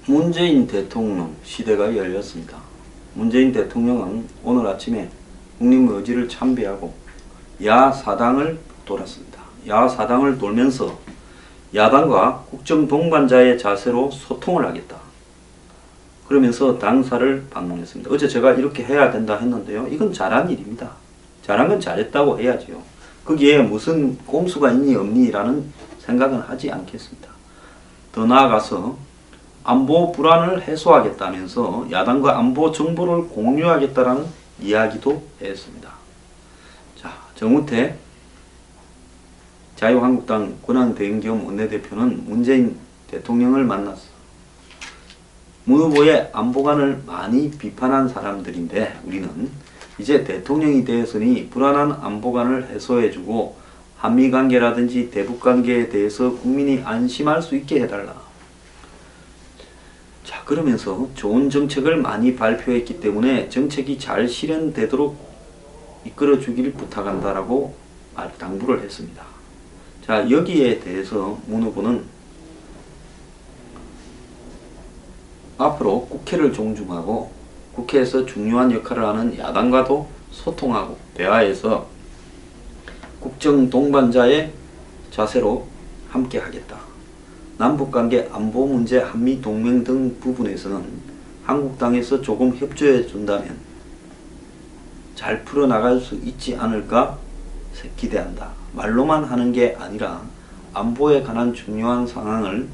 문재인 대통령 시대가 열렸습니다. 문재인 대통령은 오늘 아침에 국립묘지를 참배하고 야사당을 돌았습니다. 야사당을 돌면서 야당과 국정 동반자의 자세로 소통을 하겠다. 그러면서 당사를 방문했습니다. 어제 제가 이렇게 해야 된다 했는데요. 이건 잘한 일입니다. 잘한 건 잘했다고 해야지요. 거기에 무슨 꼼수가 있니 없니 라는 생각은 하지 않겠습니다. 더 나아가서 안보 불안을 해소하겠다면서 야당과 안보 정보를 공유하겠다라는 이야기도 했습니다. 자, 정우택 자유한국당 권한대행겸 원내대표는 문재인 대통령을 만났어. 문 후보의 안보관을 많이 비판한 사람들인데 우리는 이제 대통령이 되었으니 불안한 안보관을 해소해주고 한미관계라든지 대북관계에 대해서 국민이 안심할 수 있게 해달라. 자, 그러면서 좋은 정책을 많이 발표했기 때문에 정책이 잘 실현되도록 이끌어주길 부탁한다라고 당부를 했습니다. 자, 여기에 대해서 문 후보는 앞으로 국회를 존중하고 국회에서 중요한 역할을 하는 야당과도 소통하고 대화해서 국정 동반자의 자세로 함께 하겠다. 남북관계 안보 문제 한미 동맹 등 부분에서는 한국당에서 조금 협조해 준다면 잘 풀어나갈 수 있지 않을까 기대한다. 말로만 하는 게 아니라 안보에 관한 중요한 상황을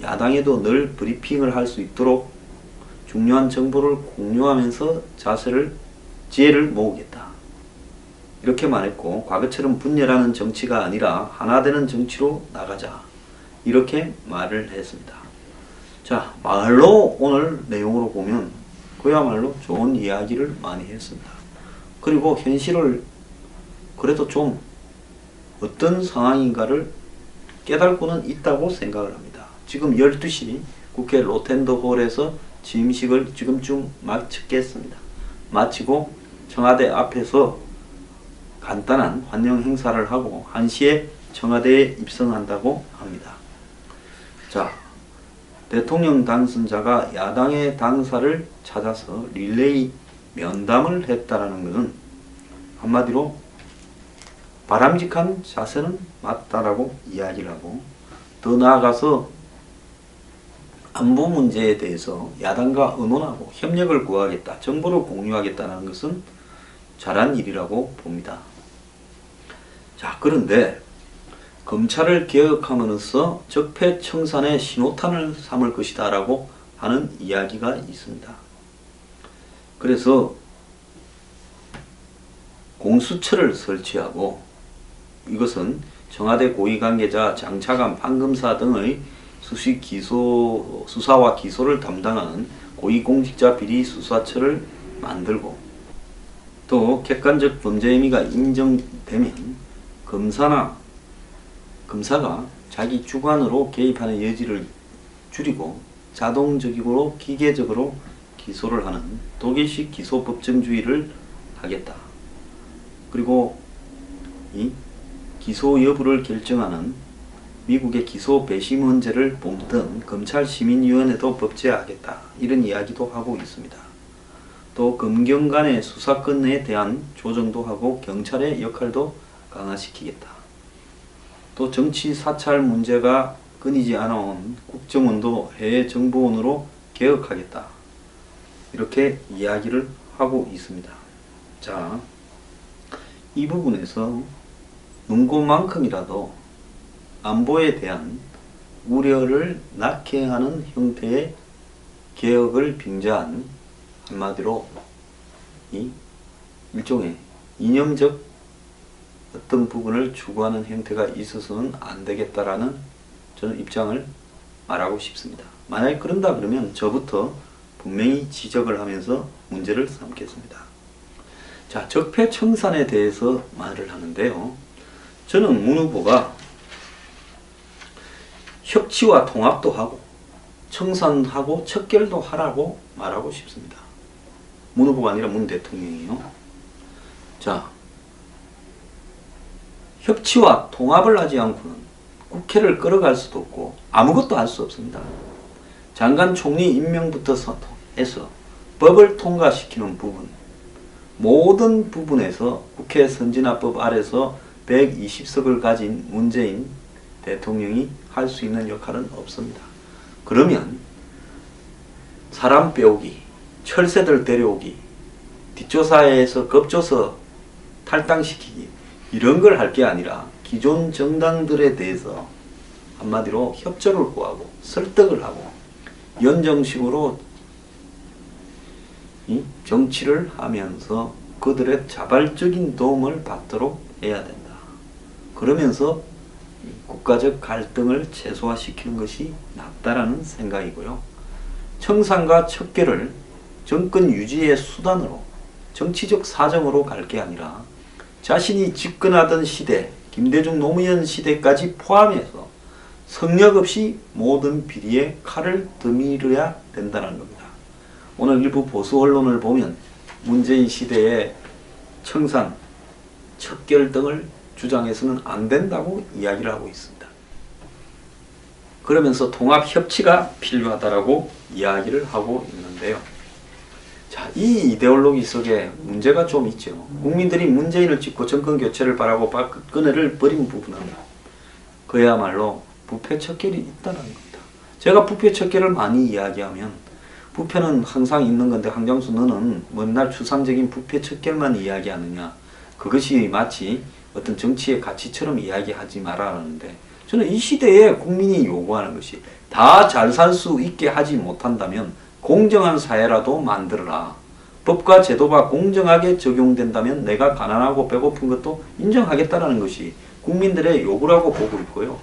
야당에도 늘 브리핑을 할 수 있도록 중요한 정보를 공유하면서 지혜를 모으겠다. 이렇게 말했고 과거처럼 분열하는 정치가 아니라 하나 되는 정치로 나가자. 이렇게 말을 했습니다. 자, 말로 오늘 내용으로 보면 그야말로 좋은 이야기를 많이 했습니다. 그리고 현실을 그래도 좀 어떤 상황인가를 깨닫고는 있다고 생각을 합니다. 지금 12시 국회 로텐더홀에서 취임식을 지금쯤 마치겠습니다. 마치고 청와대 앞에서 간단한 환영 행사를 하고 1시에 청와대에 입성한다고 합니다. 자, 대통령 당선자가 야당의 당사를 찾아서 릴레이 면담을 했다라는 것은 한마디로 바람직한 자세는 맞다라고 이야기를 하고 더 나아가서 안보 문제에 대해서 야당과 의논하고 협력을 구하겠다, 정보를 공유하겠다는 것은 잘한 일이라고 봅니다. 자, 그런데 검찰을 개혁함으로써 적폐청산의 신호탄을 삼을 것이다 라고 하는 이야기가 있습니다. 그래서 공수처를 설치하고 이것은 청와대 고위관계자, 장차관, 판검사 등의 수사와 기소를 담당하는 고위공직자 비리수사처를 만들고 또 객관적 범죄 혐의가 인정되면 검사가 자기 주관으로 개입하는 여지를 줄이고 자동적이고 기계적으로 기소를 하는 독일식 기소법정주의를 하겠다. 그리고 이 기소 여부를 결정하는 미국의 기소 배심원제를 뽑던 검찰시민위원회도 법제화하겠다. 이런 이야기도 하고 있습니다. 또 검경 간의 수사권에 대한 조정도 하고 경찰의 역할도 강화시키겠다. 또 정치 사찰 문제가 끊이지 않아온 국정원도 해외정보원으로 개혁하겠다. 이렇게 이야기를 하고 있습니다. 자, 이 부분에서 문고만큼이라도 안보에 대한 우려를 낳게 하는 형태의 개혁을 빙자한 한마디로 이 일종의 이념적 어떤 부분을 추구하는 형태가 있어서는 안 되겠다라는 저는 입장을 말하고 싶습니다. 만약에 그런다 그러면 저부터 분명히 지적을 하면서 문제를 삼겠습니다. 자, 적폐청산에 대해서 말을 하는데요. 저는 문 후보가 협치와 통합도 하고 청산하고 척결도 하라고 말하고 싶습니다. 문 후보가 아니라 문 대통령이요. 자, 협치와 통합을 하지 않고는 국회를 끌어갈 수도 없고 아무것도 할 수 없습니다. 장관 총리 임명부터 해서 법을 통과시키는 부분, 모든 부분에서 국회 선진화법 아래서 120석을 가진 문재인 대통령이 할 수 있는 역할은 없습니다. 그러면 사람 빼오기, 철새들 데려오기, 뒷조사에서 겁줘서 탈당시키기, 이런 걸 할 게 아니라 기존 정당들에 대해서 한마디로 협조를 구하고 설득을 하고 연정식으로 이 정치를 하면서 그들의 자발적인 도움을 받도록 해야 된다. 그러면서 국가적 갈등을 최소화시키는 것이 낫다라는 생각이고요. 청산과 척결을 정권 유지의 수단으로 정치적 사정으로 갈 게 아니라 자신이 집권하던 시대, 김대중 노무현 시대까지 포함해서 성역 없이 모든 비리에 칼을 들이밀어야 된다는 겁니다. 오늘 일부 보수 언론을 보면 문재인 시대에 청산, 척결 등을 주장해서는 안 된다고 이야기를 하고 있습니다. 그러면서 통합협치가 필요하다라고 이야기를 하고 있는데요. 자, 이 이데올로기 속에 문제가 좀 있죠. 국민들이 문재인을 찍고 정권 교체를 바라고 박근혜를 버린 부분은 그야말로 부패척결이 있다는 겁니다. 제가 부패척결을 많이 이야기하면 부패는 항상 있는 건데 황장수 너는 맨날 추상적인 부패척결만 이야기하느냐. 그것이 마치 어떤 정치의 가치처럼 이야기하지 말아라는데 저는 이 시대에 국민이 요구하는 것이 다 잘 살 수 있게 하지 못한다면 공정한 사회라도 만들어라. 법과 제도가 공정하게 적용된다면 내가 가난하고 배고픈 것도 인정하겠다라는 것이 국민들의 요구라고 보고 있고요.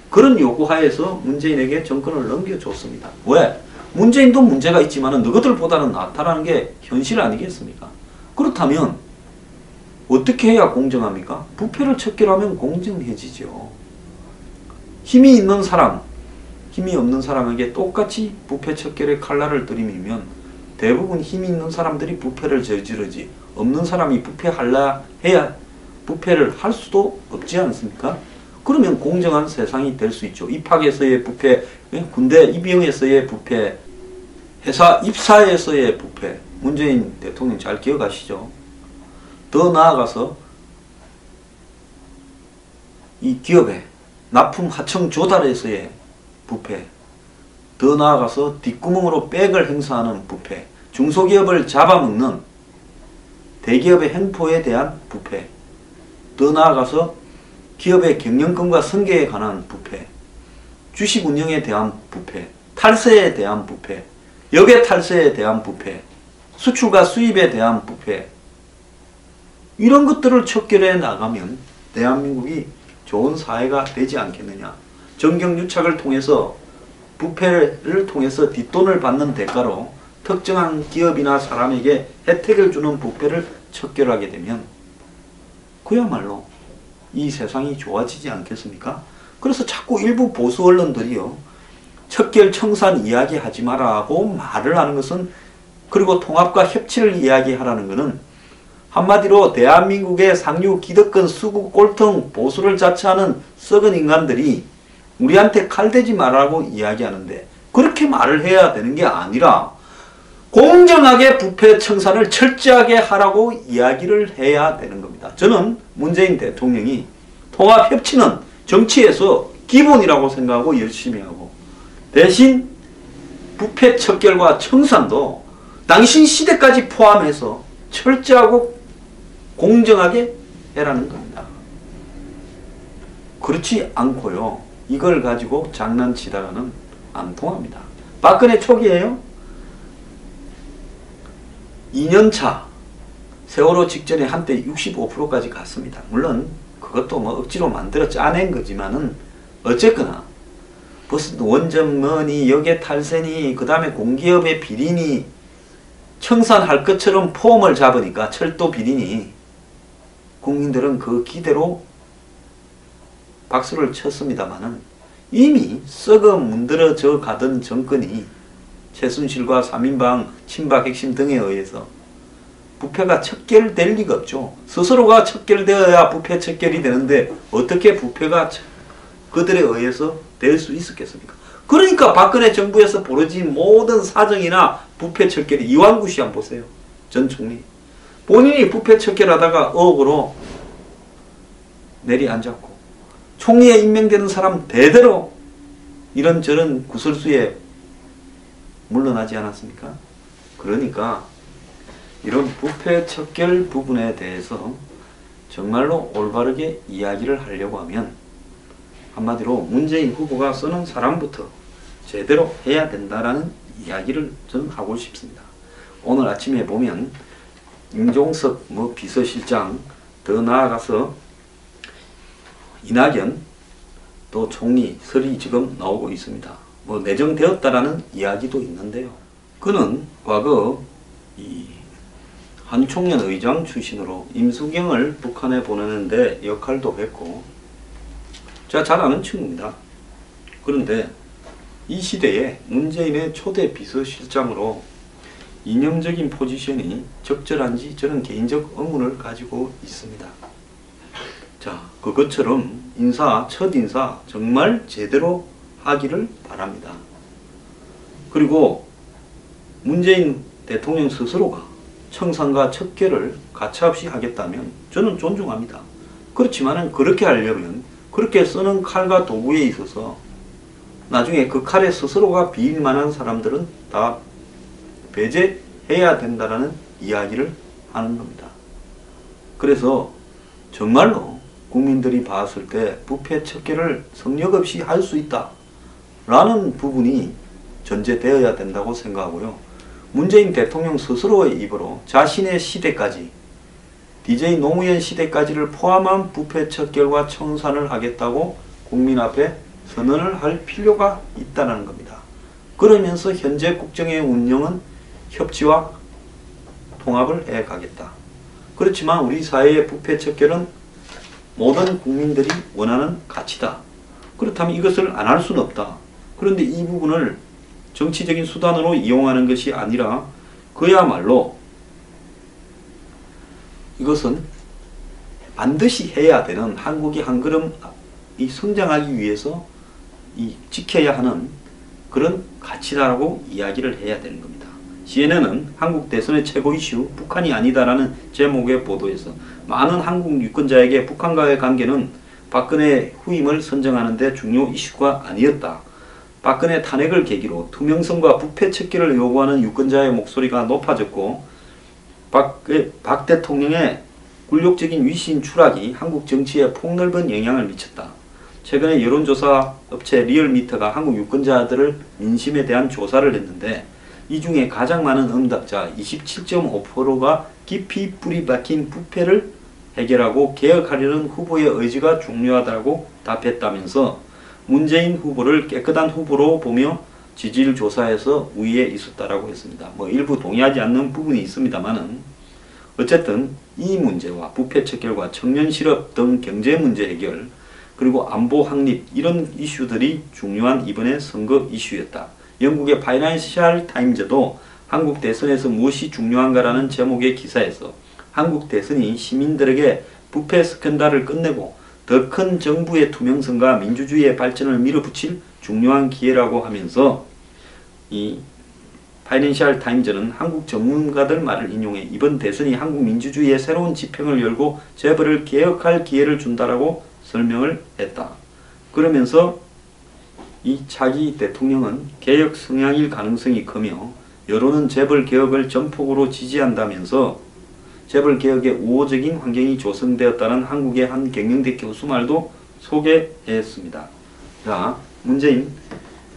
그런 요구하에서 문재인에게 정권을 넘겨줬습니다. 왜? 문재인도 문제가 있지만 너희들보다는 낫다라는 게 현실 아니겠습니까? 그렇다면 어떻게 해야 공정합니까? 부패를 척결하면 공정해지죠. 힘이 있는 사람, 힘이 없는 사람에게 똑같이 부패 척결의 칼날을 들이밀면 대부분 힘이 있는 사람들이 부패를 저지르지 없는 사람이 부패를 할 수도 없지 않습니까? 그러면 공정한 세상이 될 수 있죠. 입학에서의 부패, 군대 입영에서의 부패, 회사 입사에서의 부패, 문재인 대통령 잘 기억하시죠? 더 나아가서 이 기업의 납품 하청 조달에서의 부패, 더 나아가서 뒷구멍으로 백을 행사하는 부패, 중소기업을 잡아먹는 대기업의 횡포에 대한 부패, 더 나아가서 기업의 경영권과 승계에 관한 부패, 주식 운영에 대한 부패, 탈세에 대한 부패, 역외 탈세에 대한 부패, 수출과 수입에 대한 부패, 이런 것들을 척결해 나가면 대한민국이 좋은 사회가 되지 않겠느냐. 정경유착을 통해서 부패를 통해서 뒷돈을 받는 대가로 특정한 기업이나 사람에게 혜택을 주는 부패를 척결하게 되면 그야말로 이 세상이 좋아지지 않겠습니까? 그래서 자꾸 일부 보수 언론들이요, 척결 청산 이야기하지 마라고 말을 하는 것은, 그리고 통합과 협치를 이야기하라는 것은 한마디로 대한민국의 상류 기득권 수구 꼴통 보수를 자처하는 썩은 인간들이 우리한테 칼대지 말라고 이야기하는데, 그렇게 말을 해야 되는 게 아니라 공정하게 부패 청산을 철저하게 하라고 이야기를 해야 되는 겁니다. 저는 문재인 대통령이 통합협치는 정치에서 기본이라고 생각하고 열심히 하고, 대신 부패 척결과 청산도 당신 시대까지 포함해서 철저하고 공정하게 해라는 겁니다. 그렇지 않고요, 이걸 가지고 장난치다가는 안 통합니다. 박근혜 초기에요, 2년차 세월호 직전에 한때 65%까지 갔습니다. 물론 그것도 뭐 억지로 만들어 짜낸 거지만은 어쨌거나 무슨 원전머니, 역외 탈세니, 그 다음에 공기업의 비리니, 청산할 것처럼 폼을 잡으니까 철도 비리니 국민들은 그 기대로 박수를 쳤습니다마는 이미 썩어 문드러져 가던 정권이 최순실과 3인방 친박 핵심 등에 의해서 부패가 척결될 리가 없죠. 스스로가 척결되어야 부패 척결이 되는데 어떻게 부패가 그들에 의해서 될 수 있었겠습니까? 그러니까 박근혜 정부에서 벌어진 모든 사정이나 부패 척결이 이완구 씨 한번 보세요. 전 총리. 본인이 부패 척결하다가 의혹으로 내리앉았고 총리에 임명되는 사람 대대로 이런저런 구설수에 물러나지 않았습니까? 그러니까 이런 부패 척결 부분에 대해서 정말로 올바르게 이야기를 하려고 하면 한마디로 문재인 후보가 쓰는 사람부터 제대로 해야 된다라는 이야기를 저는 하고 싶습니다. 오늘 아침에 보면 임종석 비서실장, 더 나아가서 이낙연 또 총리 설이 지금 나오고 있습니다. 내정되었다라는 이야기도 있는데요. 그는 과거 한총련 의장 출신으로 임수경을 북한에 보내는데 역할도 했고 제가 잘 아는 친구입니다. 그런데 이 시대에 문재인의 초대 비서실장으로 이념적인 포지션이 적절한지 저는 개인적 의문을 가지고 있습니다. 자, 그것처럼 첫 인사 정말 제대로 하기를 바랍니다. 그리고 문재인 대통령 스스로가 청산과 척결을 가차없이 하겠다면 저는 존중합니다. 그렇지만 그렇게 하려면 그렇게 쓰는 칼과 도구에 있어서 나중에 그 칼에 스스로가 비일 만한 사람들은 다 배제해야 된다는 이야기를 하는 겁니다. 그래서 정말로 국민들이 봤을 때 부패 척결을 성역 없이 할 수 있다 라는 부분이 전제되어야 된다고 생각하고요. 문재인 대통령 스스로의 입으로 자신의 시대까지 DJ 노무현 시대까지를 포함한 부패 척결과 청산을 하겠다고 국민 앞에 선언을 할 필요가 있다는 겁니다. 그러면서 현재 국정의 운영은 협치와 통합을 해가겠다. 그렇지만 우리 사회의 부패 척결은 모든 국민들이 원하는 가치다. 그렇다면 이것을 안 할 수는 없다. 그런데 이 부분을 정치적인 수단으로 이용하는 것이 아니라 그야말로 이것은 반드시 해야 되는 한국이 한 걸음 성장하기 위해서 지켜야 하는 그런 가치다라고 이야기를 해야 되는 겁니다. CNN은 한국 대선의 최고 이슈 북한이 아니다라는 제목의 보도에서 많은 한국 유권자에게 북한과의 관계는 박근혜 후임을 선정하는 데 중요 이슈가 아니었다. 박근혜 탄핵을 계기로 투명성과 부패 척결을 요구하는 유권자의 목소리가 높아졌고 박 대통령의 굴욕적인 위신 추락이 한국 정치에 폭넓은 영향을 미쳤다. 최근에 여론조사 업체 리얼미터가 한국 유권자들을 민심에 대한 조사를 했는데 이 중에 가장 많은 응답자 27.5%가 깊이 뿌리 박힌 부패를 해결하고 개혁하려는 후보의 의지가 중요하다고 답했다면서 문재인 후보를 깨끗한 후보로 보며 지지율 조사에서 우위에 있었다라고 했습니다. 일부 동의하지 않는 부분이 있습니다만은 어쨌든 이 문제와 부패 척결과 청년 실업 등 경제 문제 해결 그리고 안보 확립 이런 이슈들이 중요한 이번의 선거 이슈였다. 영국의 파이낸셜 타임즈도 한국 대선에서 무엇이 중요한가라는 제목의 기사에서 한국 대선이 시민들에게 부패 스캔들을 끝내고 더 큰 정부의 투명성과 민주주의의 발전을 밀어붙일 중요한 기회라고 하면서 이 파이낸셜 타임즈는 한국 전문가들 말을 인용해 이번 대선이 한국 민주주의의 새로운 지평을 열고 재벌을 개혁할 기회를 준다라고 설명을 했다. 그러면서 이 차기 대통령은 개혁 성향일 가능성이 크며 여론은 재벌 개혁을 전폭으로 지지한다면서 재벌 개혁의 우호적인 환경이 조성되었다는 한국의 한 경영대 교수 말도 소개했습니다. 자, 문재인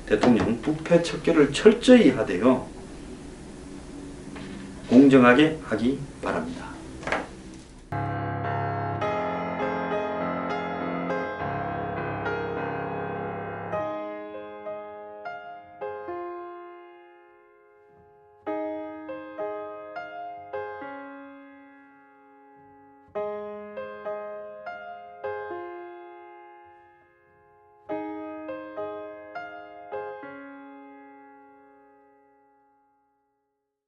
대통령 부패 척결을 철저히 하되어 공정하게 하기 바랍니다.